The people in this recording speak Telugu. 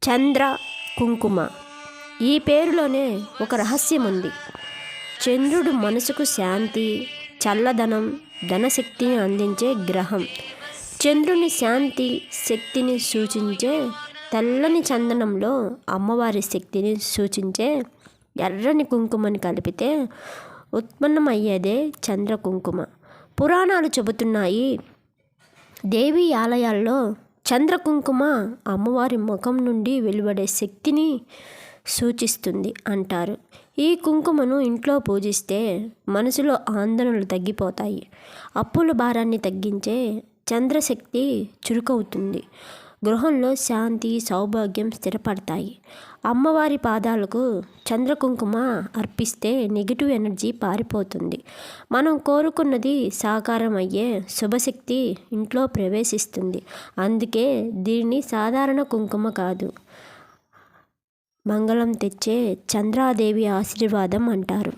చంద్ర కుంకుమ. ఈ పేరులోనే ఒక రహస్యం ఉంది. చంద్రుడు మనసుకు శాంతి, చల్లదనం, ధనశక్తిని అందించే గ్రహం. చంద్రుని శాంతి శక్తిని సూచించే తెల్లని చందనంలో అమ్మవారి శక్తిని సూచించే ఎర్రని కుంకుమని కలిపితే ఉత్పన్నమయ్యేదే చంద్ర కుంకుమ. పురాణాలు చెబుతున్నాయి, దేవీ ఆలయాల్లో చంద్ర కుంకుమ అమ్మవారి ముఖం నుండి వెలువడే శక్తిని సూచిస్తుంది అంటారు. ఈ కుంకుమను ఇంట్లో పూజిస్తే మనసులో ఆందోళనలు తగ్గిపోతాయి. అప్పుల భారాన్ని తగ్గించే చంద్రశక్తి చురుకవుతుంది. గృహంలో శాంతి, సౌభాగ్యం స్థిరపడతాయి. అమ్మవారి పాదాలకు చంద్ర కుంకుమ అర్పిస్తే నెగిటివ్ ఎనర్జీ పారిపోతుంది. మనం కోరుకున్నది సాకారం అయ్యే శుభశక్తి ఇంట్లో ప్రవేశిస్తుంది. అందుకే దీన్ని సాధారణ కుంకుమ కాదు, మంగళం తెచ్చే చంద్రాదేవి ఆశీర్వాదం అంటారు.